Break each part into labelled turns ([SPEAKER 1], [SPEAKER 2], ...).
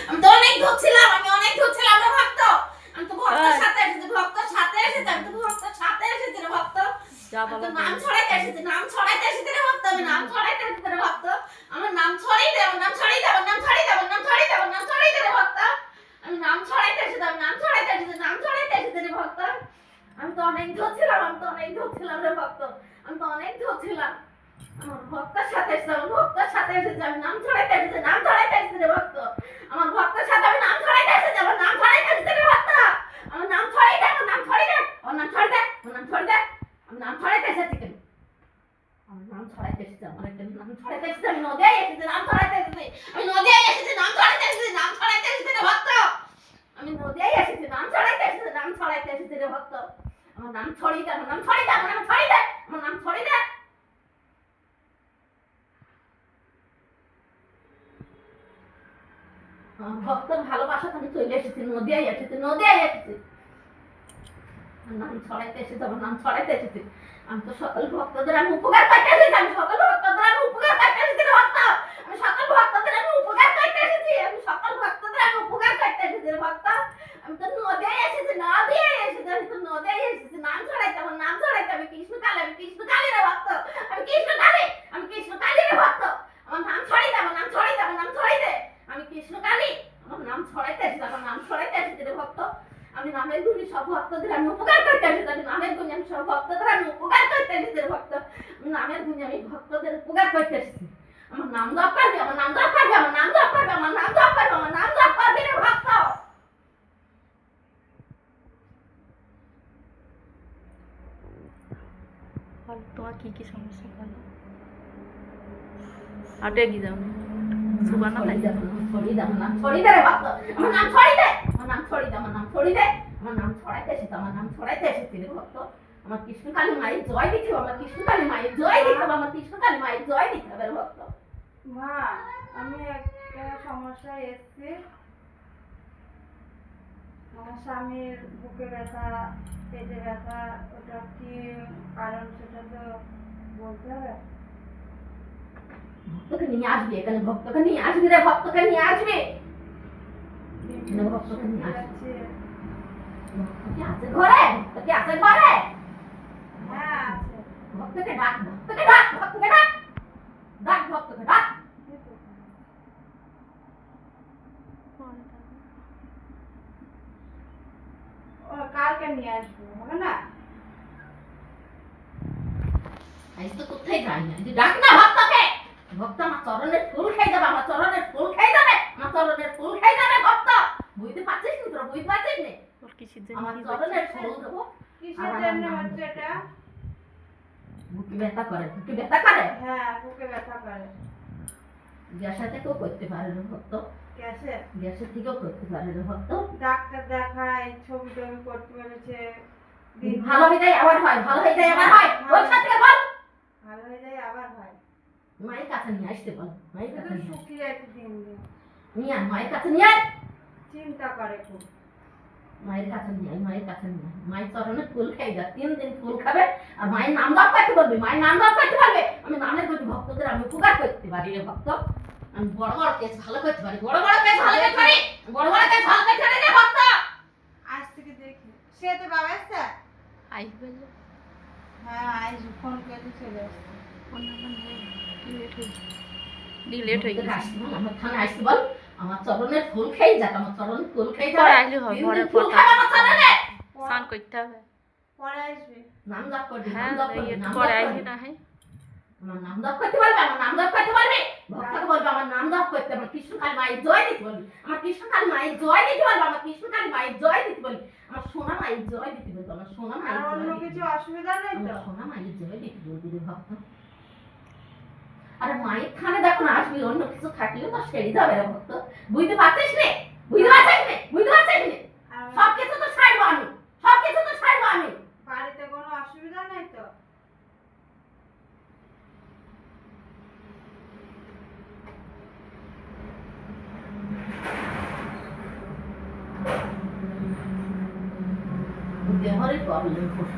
[SPEAKER 1] আমি তো অনেক ধরছিলাম রে ভক্ত। আমি তো ভক্তের সাথে এসেছি, ভক্তের সাথে এসেছি, আমি তো ভক্তের সাথে এসেছি রে ভক্ত। নাম ছড়াইতে এসেছি রে ভক্ত, আমি নাম ছড়াইতে এসেছি রে ভক্ত। আমার নাম ছড়াই দে, আমার নাম ছড়াই দে, আমার নাম ছড়াই দে, আমার নাম ছড়াই দে, আমার নাম ছড়াই দে রে ভক্ত। আমি নাম ছড়াইতে এসেছি, আমি নাম ছড়াইতে এসেছি, নাম ছড়াইতে এসেছি রে ভক্ত। আমি তো অনেক ধরছিলাম রে ভক্ত। আমি তো অনেক ধরছিলাম। আমার ভক্তের সাথে এসেছি, আমি ভক্তের সাথে এসেছি, আমি নাম ছড়াইতে এসেছি, নাম ছড়াইতে এসেছি রে ভক্ত। আমার ভক্তের সাথে আমি নাম ছড়াইতে এসেছি, আমার নাম ছড়াইতে এসেছি রে ভক্ত। আমার নাম ছড়াই দে, আমার নাম ছড়াই দে, আমার নাম ছড়াই দে, আমার নাম ছড়াই দে। আমি নাম ছড়াইতে এসেছি কেন? আমার নাম ছড়াইতে এসেছি, আমার একটা নাম ছড়াইতে এসেছি, আমি নদিয়ায় এসেছি, নাম ছড়াইতে এসেছি, আমি নদিয়ায় এসেছি, নাম ছড়াইতে এসেছি, নাম ছড়াইতে এসেছি রে ভক্ত। আমি নদিয়ায় এসেছি, নাম ছড়াইতে এসেছি, নাম ছড়াইতে এসেছি রে ভক্ত। আমার নাম ছড়াই দে, আমার নাম ছড়াই দে, আমার নাম ছড়াই দে, আমার নাম ছড়াই দে। ভক্তের ভালোবাসাতে আমি চলে এসেছি, নদিয়ায় এসেছি। আমার নাম ছড়াইতে এসেছি, আমার নাম ছড়াইতে এসেছি। আমি তো সকল ভক্তদের আমি উপকার করতে এসেছি, আমি সকল ভক্তদের আমি উপকার করতে এসেছি রে ভক্ত। আমি সকল ভক্তদের আমি উপকার করতে এসেছি, আমি সকল ভক্তদের আমি উপকার করতে এসেছি রে ভক্ত। আমি তো নদিয়ায় এসেছি, আমি তো নদিয়ায় এসেছি, নাম ছড়াইতে, আমার নাম ছড়াইতে। আমি কৃষ্ণ কালী রে ভক্ত। আমি কৃষ্ণ কালী রে ভক্ত। আমার নাম ছড়াই দে, আমার নাম ছড়াই দে, আমার নাম ছড়াই দে। আমি কৃষ্ণ কালী, আমার নাম ছড়াইতে এসেছি, আমার নাম ছড়াইতে এসেছি রে ভক্ত। আমি নামের গুণী সব ভক্তদের আমি উপকার করতে এসেছি, আমি নামের গুণী আমি সব ভক্তদের আমি উপকার করতে এসেছি রে ভক্ত। আমি নামের গুণী আমি ভক্তদের উপকার করতে এসেছি। আমার নাম জপ করবি, আমার নাম জপ করবি, আমার নাম জপ করবি, আমার নাম জপ করবি, আমার নাম জপ করবি রে ভক্ত।
[SPEAKER 2] তোমার কি কি সমস্যা বলো? আটে কি যাও সুবানা নাই
[SPEAKER 1] ছড়ি দে, আমার নাম ছড়ি দে রে ভক্ত। আমার নাম ছড়ি দে, আমার নাম ছড়ি দে, আমার নাম ছড়ি দে, আমার নাম ছড়াইতে এসেছি, আমার নাম ছড়াইতে এসেছি রে ভক্ত। আমার কৃষ্ণ কালী মায়ের জয় দিতে হবে, আমার কৃষ্ণ কালী মায়ের জয় দিতে হবে, আমার কৃষ্ণ কালী মায়ের জয় দিতে হবে রে ভক্ত।
[SPEAKER 3] মা, আমি একটা সমস্যায় এসেছি। আমার স্বামীর বুকে ব্যথা, পেটে ব্যথা, ওটা কি কারণ সেটা তো বলতে হবে।
[SPEAKER 1] ভক্তকে নিয়ে আসবি এখানে, ভক্তকে নিয়ে আসবি রে, ভক্তকে নিয়ে আসবি এখানে, ভক্তকে নিয়ে আসবি। ভক্ত কি আছে ঘরে? ভক্ত কি আছে ঘরে?
[SPEAKER 3] হ্যাঁ আছে।
[SPEAKER 1] ভক্তকে ডাক, ভক্তকে ডাক, ভক্তকে ডাক, ডাক ভক্তকে ডাক।
[SPEAKER 3] ও কালকে নিয়ে আসবো, হবে না?
[SPEAKER 1] আজ তো কোথায় যাই না, ডাক না ভক্তকে। ভক্ত আমার চরণের ফুল খাই যাবে, আমার চরণের ফুল খাই যাবে, আমার চরণের ফুল খাই যাবে ভক্ত। বুঝতে পারছিস না তোরা, বুঝতে পারছিস না?
[SPEAKER 2] ওর কিসের জন্য
[SPEAKER 1] আমার
[SPEAKER 2] কি
[SPEAKER 1] চরণের ফুল দেবো।
[SPEAKER 3] কিসের জন্য হচ্ছে এটা?
[SPEAKER 1] বুকে ব্যথা করে, বুকে ব্যথা করে।
[SPEAKER 3] হ্যাঁ, বুকে ব্যথা করে।
[SPEAKER 1] গ্যাসের থেকেও করতে পারে রে ভক্ত,
[SPEAKER 3] গ্যাসে?
[SPEAKER 1] গ্যাসের থেকেও করতে পারে রে ভক্ত।
[SPEAKER 3] ডাক্তার দেখাই, ছবি টবি করতে বলেছে।
[SPEAKER 1] ভালো হয়ে যায় আবার হয়, ভালো হয়ে যায় আবার হয়। ওর সাথে বল,
[SPEAKER 3] ভালো হয়ে যায় আবার হয়।
[SPEAKER 1] মায়ের কাছে নিয়ে আসতে বল, মায়ের কাছে
[SPEAKER 3] শুধু শুকিয়ে যাচ্ছে দিন দিন।
[SPEAKER 1] নিয়ে আয়, মায়ের কাছে নিয়ে আয়,
[SPEAKER 3] চিন্তা করে খুব।
[SPEAKER 1] মায়ের কাছে নিয়ে আয়, মায়ের কাছে নিয়ে আয়। মায়ের চরণে ফুল খাই যা, 3 দিন ফুল খাবে আর মায়ের নাম জপ করতে বলবি, মায়ের নাম জপ করতে পারবে। আমি নামের প্রতি ভক্তদের আমি উপকার করতে পারি রে ভক্ত। আমি বড় বড় কেস ভালো করতে পারি, বড় বড় কেস ভালো করতে পারি, বড় বড় কেস ভালো করতে পারি রে ভক্ত।
[SPEAKER 3] আজ থেকে দেখি। সে তো বাবা এসছে?
[SPEAKER 2] আই বললো
[SPEAKER 3] হ্যাঁ, আজ ফোন করে চলে আসছে।
[SPEAKER 2] ফোন নাম্বার নেই, ডিলেট হয়ে গেছে।
[SPEAKER 1] আমার থানায় আসতে বল, আমার চরণের ফুল খাই যাক, আমার চরণের ফুল খাই যাক।
[SPEAKER 2] পরে আইলে হবে, পরে
[SPEAKER 1] ফুল
[SPEAKER 2] কথা
[SPEAKER 1] খাবে আমার চরণে।
[SPEAKER 2] স্নান করতে হবে।
[SPEAKER 3] পরে আসবে।
[SPEAKER 1] নাম জপ করবি,
[SPEAKER 2] হ্যাঁ
[SPEAKER 1] নাম জপ করবি, নাম জপ
[SPEAKER 2] পরে
[SPEAKER 1] করবি।
[SPEAKER 2] আইলে না হয়
[SPEAKER 1] আমার নাম জপ করতে পারবে, আমার নাম জপ করতে পারবে। ভক্তকে বলবে আমার নাম জপ করতে, আমার কৃষ্ণ কালী মায়ের জয় দিতে বলবি, আমার কৃষ্ণ কালী মায়ের জয় দিতে বলবি, আমার কৃষ্ণ কালী মায়ের জয় দিতে বলবি, আমার সোনা মায়ের জয় দিতে বলবি, আমার সোনা
[SPEAKER 3] আর
[SPEAKER 1] মায়ের
[SPEAKER 3] অন্য
[SPEAKER 1] জয় দিতে
[SPEAKER 3] কিছু
[SPEAKER 1] বলবি।
[SPEAKER 3] অসুবিধা নেই তো?
[SPEAKER 1] আমার সোনা মায়ের জয় দিতে বলবি রে ভক্ত। আরে মায়ের থানে যখন আসবি অন্য কিছু থাকলেও তো সেরে যাবে রে ভক্ত। বুঝতে পারছিস নে, বুঝতে পারছিস নে, বুঝতে পারছিস নে?
[SPEAKER 3] আর
[SPEAKER 1] সব কিছু তো ছাড়বো আমি, সব কিছু তো ছাড়বো আমি।
[SPEAKER 3] বাড়িতে কোনো অসুবিধা নেই তো?
[SPEAKER 1] দেহরের প্রবলেম খুব,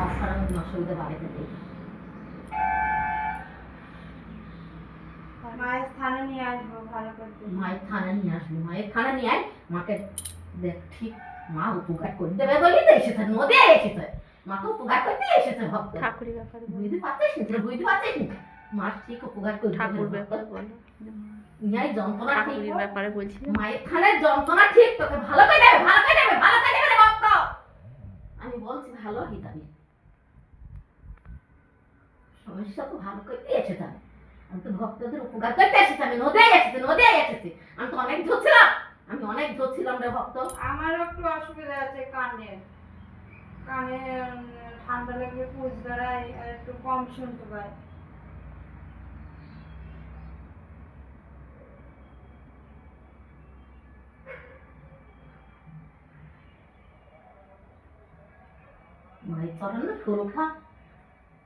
[SPEAKER 1] অসাধারণ অসুবিধা বাড়িতে নেই।
[SPEAKER 3] মায়ের স্থানে নিয়ে আসবো। ভালো করতে।
[SPEAKER 1] মায়ের থানা নিয়ে আসবি, মায়ের থানা নিয়ে আয়, মাকে দেখ ঠিক মা উপকার করে দেবে বলি তো এসেছে, নদী এসেছে, মা তো উপকার করতে এসেছে ভক্ত।
[SPEAKER 2] ঠাকুরের ব্যাপারে বলো।
[SPEAKER 1] বুঝতে পারছিস না, বুঝতে পারছিস না, মা ঠিক উপকার করে
[SPEAKER 2] ঠাকুর
[SPEAKER 1] দেবে
[SPEAKER 2] ব্যাপারে
[SPEAKER 1] ভক্ত।
[SPEAKER 2] বলো।
[SPEAKER 1] ন্যায় যন্ত্রণা ঠিক
[SPEAKER 2] ঠাকুরের
[SPEAKER 1] কর।
[SPEAKER 2] ব্যাপারে বলছি।
[SPEAKER 1] মায়ের থানার যন্ত্রণা ঠিক তোকে ভালো করে দেবে, ভালো করে দেবে, ভালো করে দেবে রে ভক্ত। আমি বলছি ভালো হয়ে যাবি, সমস্যা তো ভালো করতে এসেছে। আমি তো ভক্তদের উপকার করতে এসেছি, আমি নদী এসেছি, নদী এসেছি, আমি তো অনেক ধরছিলাম, আমি অনেক ধরছিলাম রে ভক্ত।
[SPEAKER 3] আমারও একটু অসুবিধা আছে কানে, কানে ঠান্ডা লাগলে পুজ দাঁড়ায় আর একটু কম শুনতে পাই।
[SPEAKER 1] মায়ের চরণে ফুল খা,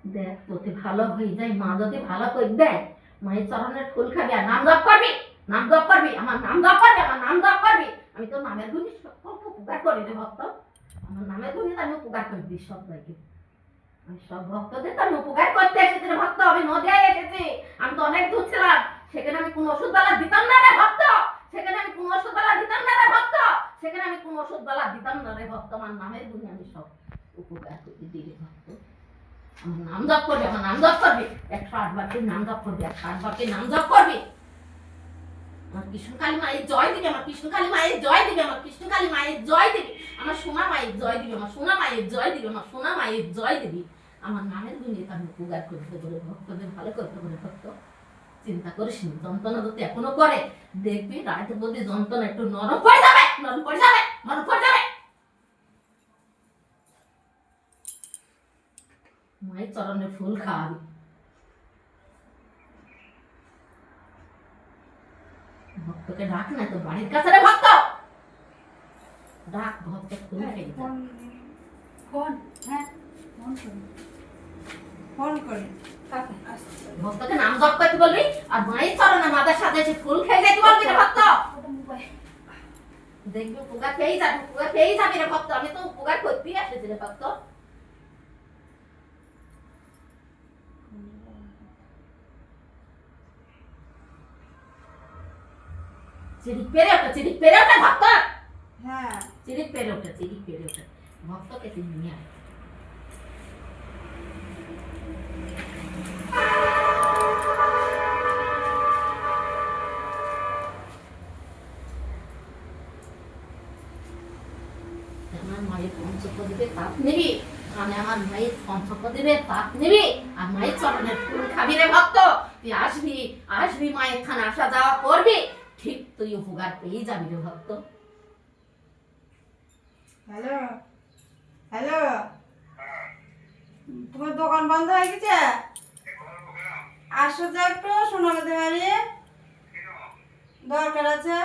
[SPEAKER 1] দেখ তোকে ভালো হয়ে যায়, মা যদি ভালো করে দেয় মায়ের চরণের ফুল খাবি আর নাম জপ করবি, নাম জপ করবি, আমার নাম জপ করবি, আমার নাম জপ করবি। আমি তো নামের গুণে সকলকে উপকার করি রে ভক্ত, আমার নামের গুণে আমি উপকার করে দিই সবাইকে, আমি সব ভক্তদের তো আমি উপকার করতে এসেছি রে ভক্ত। আমি নদিয়ায় এসেছি, আমি তো অনেক দূর ছিলাম, সেখানে আমি কোনো ওষুধ বালা দিতাম না রে ভক্ত, সেখানে আমি কোনো ওষুধ বালা দিতাম না রে ভক্ত, সেখানে আমি কোনো ওষুধ বালা দিতাম না রে ভক্ত। আমার নামের গুণে আমি সব উপকার করে দিই রে ভক্ত। আমার নাম জপ করবি, আমার নাম জপ করবি, 108 বার তুই নাম জপ করবি, 108 বার তুই নাম জপ করবি। আমার কৃষ্ণকালী মায়ের জয় দিবি, আমার কৃষ্ণকালী মায়ের জয় দিবি, আমার কৃষ্ণকালী মায়ের জয় দিবি, আমার সোনা মায়ের জয় দিবি, আমার সোনা মায়ের জয় দিবি, আমার সোনা মায়ের জয় দিবি। আমার নামের গুণে আমি উপকার করতে বলে ভক্তদের ভালো করতে বলে ভক্ত। চিন্তা করিস নি, যন্ত্রণা যদি এখনো করে দেখবি রাতে বলতে যন্ত্রণা একটু নরম পড়ে যাবে, নরম পড়ে যাবে, নরম পড়ে যাবে। মায়ের চরণে ফুল খাওয়াবি, ভক্তকে ডাক না তো বাড়ির কাছে রে ভক্ত, ডাক ভক্ত ফুল খেয়ে
[SPEAKER 3] ফোন ফোন হ্যাঁ ফোন করি, ফোন করি কাকে আসছে
[SPEAKER 1] ভক্তকে নাম জপ করতে বলবি আর মায়ের চরণে মাথার সাথে এসে ফুল খেয়ে যেতে বলবি রে ভক্ত। দেখবি উপকার পেয়েই যাবি, উপকার পেয়েই যাবি রে ভক্ত। আমি তো উপকার করতেই আসেছি রে ভক্ত। চিড়ি পেরে ওঠে, চিড়ি পেরে ওঠে ভক্ত,
[SPEAKER 3] হ্যাঁ
[SPEAKER 1] চিড়ি পেরে ওঠে, চিড়ি পেরে ওঠে ভক্তকে তুই নিয়ে আয়। আমার মায়ের পঞ্চপ্রদীপের তাপ নিবি, মানে আমার মায়ের পঞ্চপ্রদীপের তাপ নিবি আর মায়ের চরণের ফুল খাবি রে ভক্ত। তুই আসবি, আসবি মায়ের থানা আসা যাওয়া করবি, ঠিক তুই উপকার পেয়ে যাবি রে ভক্ত।
[SPEAKER 3] হ্যালো হ্যালো তোমার দোকান বন্ধ হয়ে গেছে, আসো তো একটু সোনামতি বাড়ি, দরকার আছে।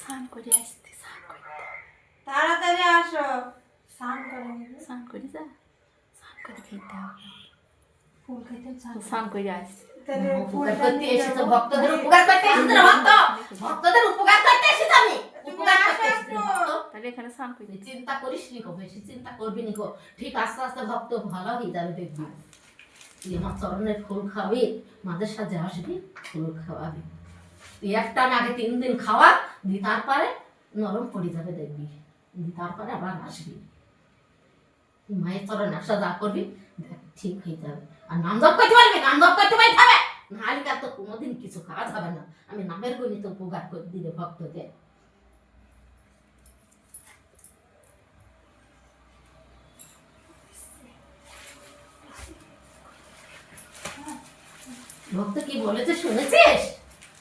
[SPEAKER 2] স্নান করে আসতে, স্নান করে,
[SPEAKER 3] তাড়াতাড়ি আসো। স্নান করে নিবি,
[SPEAKER 2] স্নান করে যা, স্নান করে খেতে হবে,
[SPEAKER 3] ফুল খেতে চান।
[SPEAKER 2] স্নান করে আসতে।
[SPEAKER 3] তাহলে
[SPEAKER 1] উপকার
[SPEAKER 3] ফুলটা
[SPEAKER 1] করতে
[SPEAKER 3] নিয়ে
[SPEAKER 1] এসেছে,
[SPEAKER 3] যাবো।
[SPEAKER 1] ভক্তদের উপকার করতে এসেছে রে ভক্ত, ভক্তদের উপকার করতে এসেছে আমি, উপকার করতে এসেছে রে ভক্ত।
[SPEAKER 2] তাহলে এখানে স্নান করে
[SPEAKER 1] তুই চিন্তা করিস নি গো, বেশি চিন্তা করবি নি গো, ঠিক আস্তে আস্তে ভক্ত ভালো হয়ে যাবে দেখবি। তুই আমার চরণের ফুল খাবি, মাঝে সাথে আসবি, ফুল খাওয়াবি, তুই একটা না আগে 3 দিন খাওয়া দি, তারপরে নরম পড়ে যাবে দেখবি, দি তারপরে আবার আসবি। তুই মায়ের চরণে আসা যা করবি দেখ ঠিক হয়ে যাবে। আর নাম জপ করতে পারবি, নাম জপ করতে পারবি খাবে নাহলে তো কোনোদিন কিছু খাওয়া যাবে না। আমি নামের গণিত উপকার করে দিলে ভক্তকে। ভক্ত কি বলেছে শুনেছিস?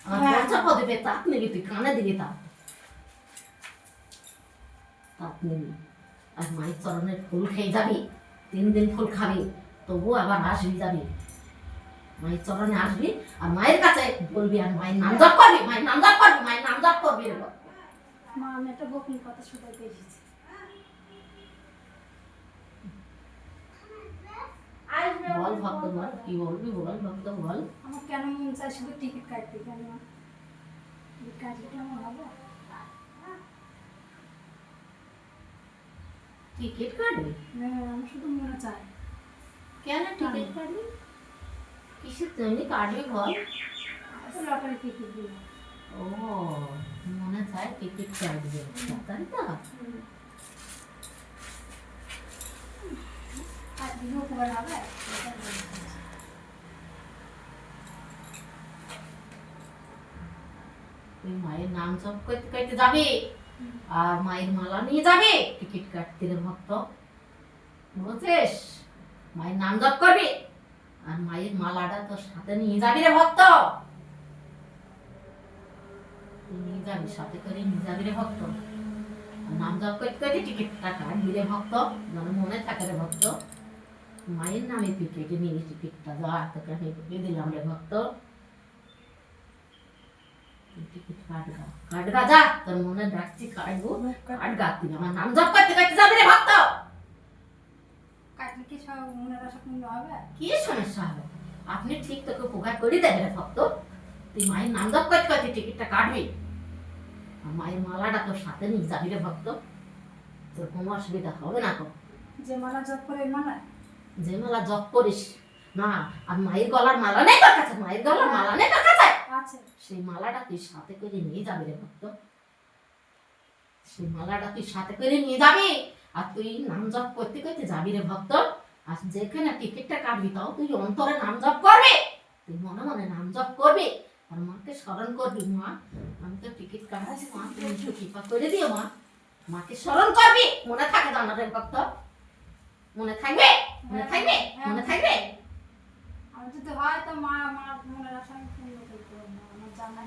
[SPEAKER 1] আমার
[SPEAKER 3] হ্যাঁ।
[SPEAKER 1] পঞ্চপ্রদীপে তাপ নিবি, তুই কানে দিবি তাপ, তাপ নিবি আর মায়ের চরণের ফুল খেয়ে যাবি, 3 দিন ফুল খাবি, তবু আবার আসবি যাবি, মায়ের চরণে আসবি আর মায়ের কাছে বলবি আর মায়ের নাম জপ করবি, মায়ের নাম জপ করবি, মায়ের নাম জপ করবি রে ভক্ত।
[SPEAKER 3] মা আমি একটা বকুল কথা শুনতে এসেছি। আসবে
[SPEAKER 1] বল ভক্ত বল, কি বলবি বল ভক্ত বল।
[SPEAKER 3] আমার কেন মন চায় শুধু টিকিট কাটতে, কেন কাটলে কেমন হবে?
[SPEAKER 1] টিকিট কাটবি?
[SPEAKER 3] হ্যাঁ আমার শুধু মনে চায়।
[SPEAKER 1] কেন টিকিট কাটবি? কিসের জন্য কাটবি বল?
[SPEAKER 3] লটারি টিকিট দিই।
[SPEAKER 1] ও মনে চায় টিকিট কাটবে, তাই তো?
[SPEAKER 3] আর দিলে উপকার হবে।
[SPEAKER 1] তুই মায়ের নাম জপ করতে করতে যাবি আর মায়ের মালা নিয়ে যাবি টিকিট কাটতে রে ভক্ত, বুঝছিস? মায়ের নাম জপ করবি আর মায়ের মালাটা তোর সাথে নিয়ে যাবি রে ভক্ত, তুই নিয়ে যাবি, সাথে করে নিয়ে যাবি রে ভক্ত। আর নাম জপ করতে করতে টিকিটটা কাটবি রে ভক্ত, যেন মনে থাকে রে ভক্ত। মায়ের নামে তুই কেটে নিবি টিকিটটা, যা তোকে আমি বলে দিলাম রে ভক্ত। টিকিট কাটগা কাটগা, যা তোর মনে ডাকছি কাটবো, কাটগা। তুই আমার নাম জপ করতে করতে যাবি রে ভক্ত।
[SPEAKER 3] কাটলে কি সব মনের আশা পূর্ণ হবে?
[SPEAKER 1] কি সমস্যা হবে? আপনি ঠিক তোকে উপকার করে দেবেন রে ভক্ত। তুই মায়ের নাম জপ করতে করতে টিকিটটা কাটবি আর মায়ের মালাটা তোর সাথে নিয়ে যাবি রে ভক্ত, তোর কোনো অসুবিধা হবে না তো।
[SPEAKER 3] যে মালা জপ করে ওই মালা?
[SPEAKER 1] যে মালা জপ করিস না, আর মায়ের গলার মালা নেই তোর কাছে? মায়ের গলার মালা নেই তোর কাছে?
[SPEAKER 3] আছে।
[SPEAKER 1] সেই মালাটা তুই সাথে করে নিয়ে যাবি রে ভক্ত, সেই মালাটা তুই সাথে করে নিয়ে যাবি আর তুই নাম জপ করতে করতে যাবি রে ভক্ত। আর যেখানে টিকিটটা কাটবি তাও তুই অন্তরে নাম জপ করবি, তুই মনে মনে নাম জপ করবি আর মাকে স্মরণ করবি। মা আমি তো টিকিট কাটাচ্ছি, মা তুমি একটু কৃপা করে দিও মা। মাকে স্মরণ করবি, মনে থাকে জানা রে ভক্ত? মনে থাকবে? মনে থাকবে? মনে থাকবে?
[SPEAKER 3] আমি যদি হয় তো মা আমার মনের আশা আমি পূর্ণ করতে পারবো না। আমার জানা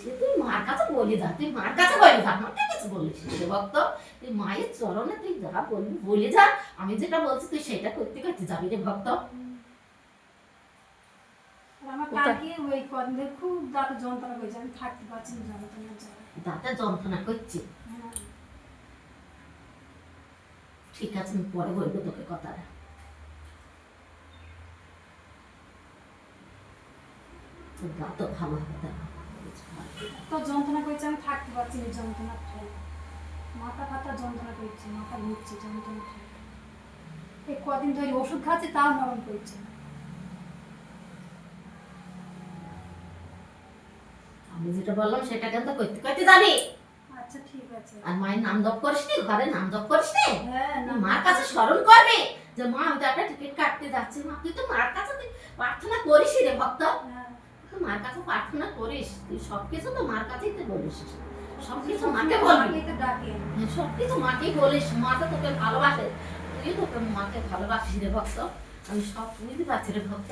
[SPEAKER 1] সে তুই মার কাছে বলি যা, তুই মার কাছে বলি যা, আমাকে কিছু বলিস না রে ভক্ত। তুই মায়ের চরণে তুই যা বলবি বলে যা, আমি যেটা বলছি তুই সেটা করতে করতে যাবি রে ভক্ত।
[SPEAKER 3] আমার কালকে ওই কদিন ধরে খুব দাঁতে যন্ত্রণা হয়েছে, আমি থাকতে পারছি না যন্ত্রণার জ্বালায়।
[SPEAKER 1] দাঁতে যন্ত্রণা করছি,
[SPEAKER 3] হ্যাঁ।
[SPEAKER 1] ঠিক আছে আমি পরে বলবো তোকে কথাটা। তোর দাঁতও ভালো হবে না।
[SPEAKER 3] তো যন্ত্রণা করছে, আমি থাকতে পারছি না যন্ত্রণা ঠাই। মাথা ফাতা যন্ত্রণা করছে, মাথা ঘুরছে যন্ত্রণা ঠাই। এই কদিন ধরে ওষুধ খাচ্ছি তাও নরম করছে না।
[SPEAKER 1] আমি যেটা বললাম সেটা কিন্তু করতে করতে যাবি।
[SPEAKER 3] আচ্ছা ঠিক আছে।
[SPEAKER 1] আর মায়ের নাম জপ করিস নি, ঘরে নাম জপ করিস নি?
[SPEAKER 3] হ্যাঁ না,
[SPEAKER 1] মার কাছে স্মরণ করবি যে মা আমি তো একটা টিকিট কাটতে যাচ্ছি। মা তুই তো মার কাছে তুই প্রার্থনা করিস রে ভক্ত,
[SPEAKER 3] হ্যাঁ।
[SPEAKER 1] তুই মার কাছে প্রার্থনা করিস, তুই সবকিছু তো মার কাছেই তো বলিস, সবকিছু মাকে বলবি,
[SPEAKER 3] মাকেই তো ডাকে।
[SPEAKER 1] সবকিছু মাকেই বলিস। মা তো তোকে ভালোবাসে, তুই তোকে মাকে ভালোবাসিস রে ভক্ত। আমি সব বুঝতে পারছি রে ভক্ত।